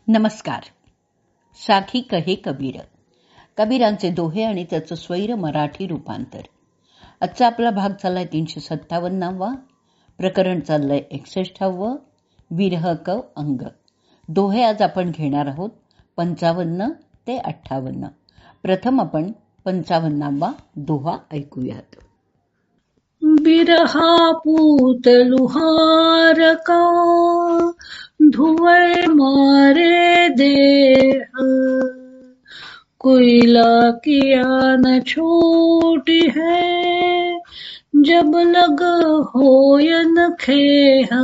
नमस्कार. साखी कहे कबीर, कबीरांचे दोहे आणि त्याचं स्वैर मराठी रूपांतर. आजचा आपला भाग चाललाय 357वा, प्रकरण चाललंय 61व, विरह कव अंग. दोहे आज आपण घेणार आहोत 55 ते 58. प्रथम आपण 55वा दोहा ऐकूयात. बिरहा पूत लुहार का धुए मारे देह, कोयला किया न छोटी है जब लग होयन खेह.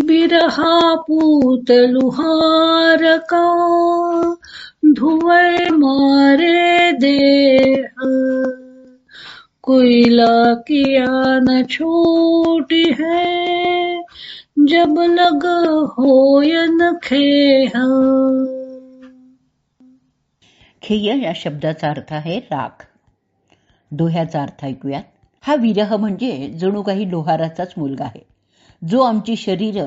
बिरहा पूत लुहार का धुए मारे देह, कोयला किया न छोटी है जब लग होयन खेह. खेय या शब्दाचा अर्थ आहे राख. दोह्याचा अर्थ ऐकूयात. हा विरह म्हणजे जणू काही लोहाराचाच मुलगा आहे, जो आमची शरीर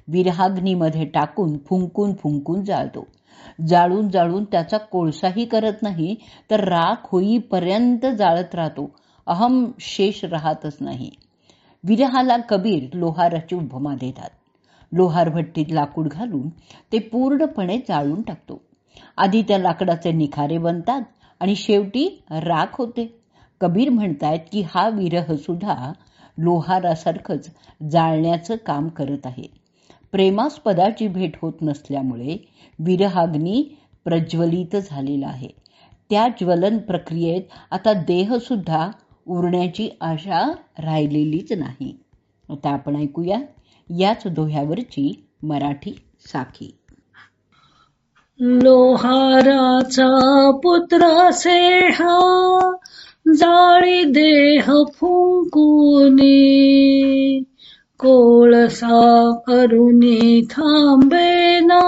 विरहाग्नीमध्ये टाकून फुंकून फुंकून जाळतो. जाळून जाळून त्याचा कोळसाही करत नाही, तर राख होईपर्यंत जाळत राहतो. अहम शेष राहतच नाही. विरहाला कबीर लोहाराची उपमा देतात. लोहार भट्टीत लाकूड घालून ते पूर्णपणे जाळून टाकतो. आधी त्या लाकडाचे निखारे बनतात आणि शेवटी राख होते. कबीर म्हणतायत की हा विरह सुद्धा लोहारासारखंच जाळण्याचं काम करत आहे. प्रेमास्पदाची भेट होत नसल्यामुळे विरहाग्नी प्रज्वलित झालेला आहे. त्या ज्वलन प्रक्रियेत आता देह सुद्धा उरण्याची आशा राहिलेलीच नाही. आता आपण ऐकूया याच दोह्यावरची मराठी साखी. लोहाराचा पुत्र असे हा, जाळी देह फुंकुनी, कोळसा करुनी थांबेना,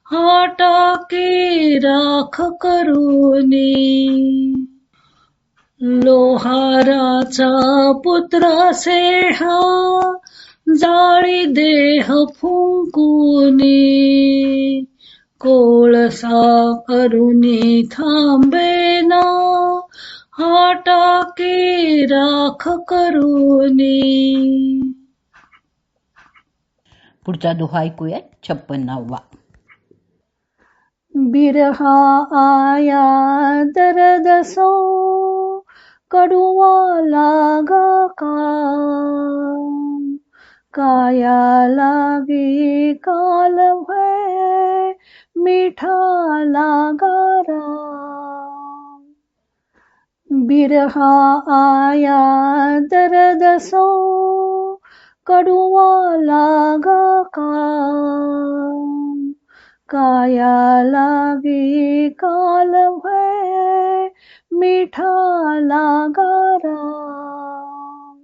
हा टाकी राख करुनी. लोहाराचा पुत्र असे हा, जाळी देह फुंकुनी, कोळसा करुनी थांबेना, हा टाकी राख करुनी. पुढचा दोहा ऐकूया 56वा. बिरहा आया दर्द सो, कड़ुआ लागा काम, काया लागी काल भय, मीठा लागा राम. बिरहा आया दर्द सो, कड़ुआ लागा काम, काया लागी काल भय, मीठा लागा राम.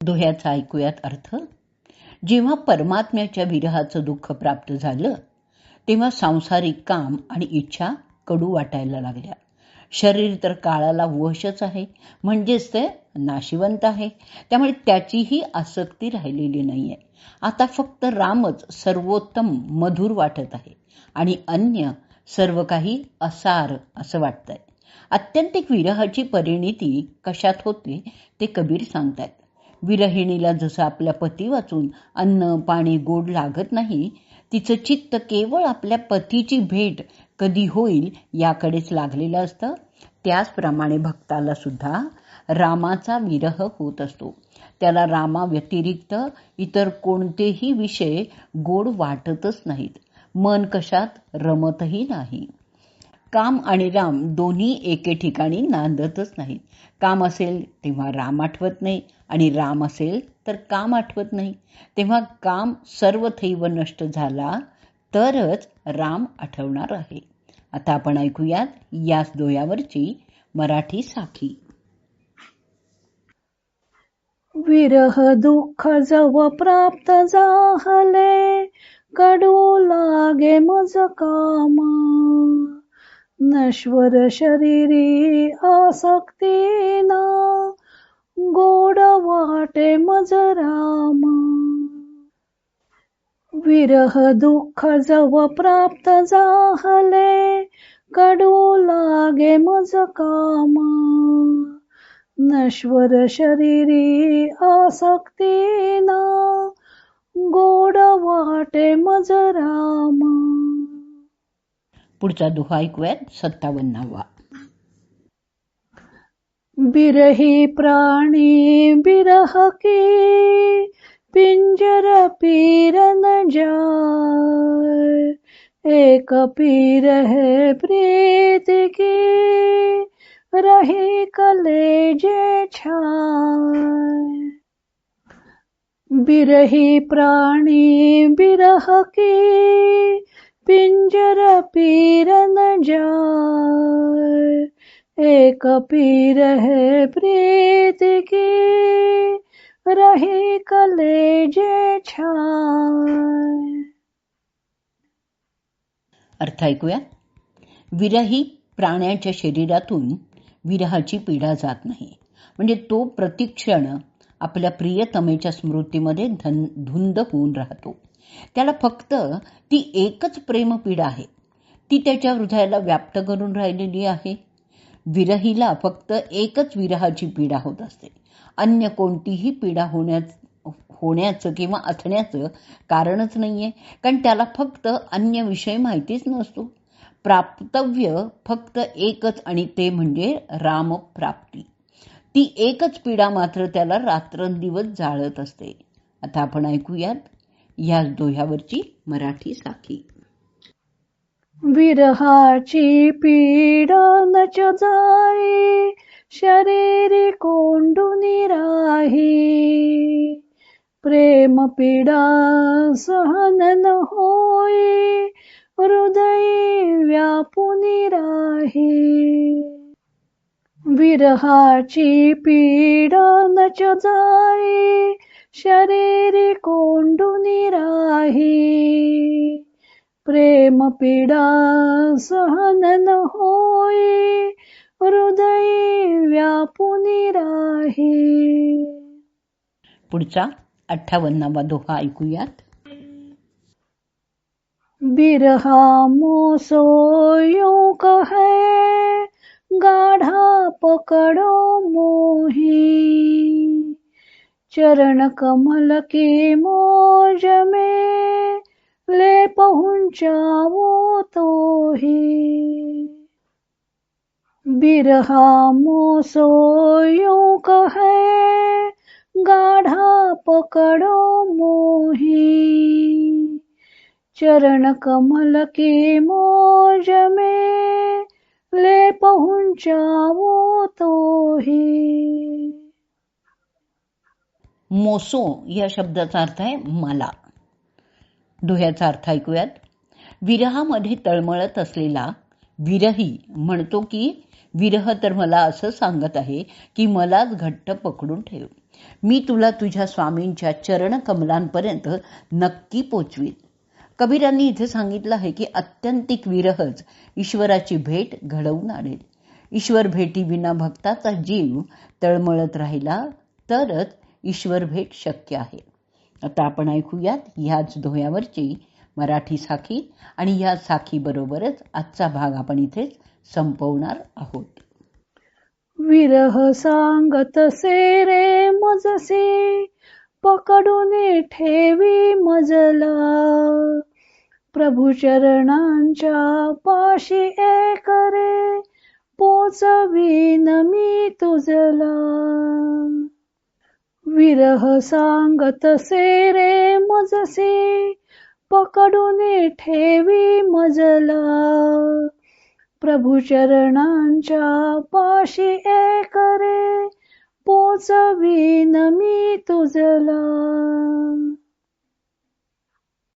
दोह्याचा ऐकूयात अर्थ. जेव्हा परमात्म्याच्या विरहाचं दुःख प्राप्त झालं, तेव्हा सांसारिक काम आणि इच्छा कडू वाटायला लागल्या. शरीर तर काळाला वशच आहे, म्हणजेच ते नाशिवंत आहे. त्यामुळे त्याचीही आसक्ती राहिलेली नाहीये. आता फक्त रामच सर्वोत्तम मधुर वाटत आहे आणि अन्य सर्व काही असार असं वाटतंय. आत्यंतिक विरहाची परिणिती कशात होते ते कबीर सांगतायत. विरहिणीला जसं आपल्या पती वाचून अन्न पाणी गोड लागत नाही, तिचं चित्त केवळ आपल्या पतीची भेट कधी होईल याकडेच लागलेलं असतं. त्याचप्रमाणे भक्ताला सुद्धा रामाचा विरह होत असतो. त्याला रामा व्यतिरिक्त इतर कोणतेही विषय गोड वाटतच नाहीत. मन कशात रमतही नाही. काम आणि राम दोन्ही एके ठिकाणी नांदतच नाहीत. काम असेल तेव्हा राम आठवत नाही आणि राम असेल तर काम आठवत नाही. तेव्हा काम सर्वथैव नष्ट झाला तरच राम आठवणार आहे. आता आपण ऐकूयात याच दोह्यावरची मराठी साखी. विरह दुःख जव प्राप्त झाले, कडू लागे मज कामा, नश्वर शरीरी आसक्तीना, गोड वाटे मज रामा. विरह दुःख जव प्राप्त झाले, कडू लागे मज काम. नश्वर शरीरी आसक्तीना, गोड वाटे मज राम. पुढचा दोहा ऐकूयात 57वा. बिरही प्राणी बिरह की, पिंजर पीर न जाय. एक पीर है प्रीत की, रही कलेजे छाय. बिरही प्राणी बिरह की, पिंजर पीर न जाय. एक पीर है प्रीत की, रही कलेजे छाय. अर्थ ऐकूया. विरही प्राण्याच्या शरीरातून विरहाची पीडा जात नाही. म्हणजे तो प्रतिक्षण आपल्या प्रियतमेच्या स्मृतीमध्ये धुंद होऊन राहतो. त्याला फक्त ती एकच प्रेमपीडा आहे, ती त्याच्या हृदयाला व्याप्त करून राहिलेली आहे. विरहीला फक्त एकच विरहाची पीडा होत असते. अन्य कोणतीही पीडा होण्याचं किंवा असण्याचं कारणच नाहीये, कारण त्याला फक्त अन्य विषय माहितीच नसतो. प्राप्तव्य फक्त एकच, आणि ते म्हणजे रामप्राप्ती. ती एकच पीडा मात्र त्याला रात्रंदिवस जाळत असते. आता आपण ऐकूयात या दोह्यावरची मराठी साखी. विरहाची पीडा नच जाई, शरीरी कोंडूनी राही. प्रेम पीडा सहन न होई, हृदयी व्यापुनी राही. विरहाची पीडा नच जाई, शरीरी कोंडूनी राही. प्रेम पीडा सहन न होई, हृदयी व्यापुनी राही. पुढचा 58वा दोहा ऐकूयात. बिरहा मोसो यूं कहे, गाढ़ा पकड़ो मोही. चरण कमल की मौज में, ले पहुंचावो तोही. बिरहा मोसो यूं कहे, गाढ़ा पकड़ो मोही. चरण कमल की मौज में, ले पहुंचावो तोही. मोसो या शब्दाचा अर्थ आहे मला. दोह्याचा अर्थ ऐकूयात. विरहामध्ये तळमळत असलेला विरही म्हणतो की विरह तर मला असं सांगत आहे की मलाच घट्ट पकडून ठेव. मी तुला तुझ्या स्वामींच्या चरण कमलांपर्यंत नक्की पोचवीन. कबीरांनी इथे सांगितलं आहे की आत्यंतिक विरहच ईश्वराची भेट घडवून आणेल. ईश्वर भेटी विना भक्ताचा जीव तळमळत राहिला तरच ईश्वर भेट शक्य आहे. आता आपण ऐकूयात ह्याच दोह्यावरची मराठी साखी, आणि या साखी बरोबरच आजचा भाग आपण इथेच संपवणार आहोत. विरह सांगत से रे मजसी, पकडून ठेवी मजला. प्रभू चरणांच्या पाशी एक रे, पोचवीन मी तुझला. विरह सांगत से रे मजसी, पकडून ठेवी मजला. प्रभू चरणांच्या पाशी एक रे, पोचवीन मी तुझला.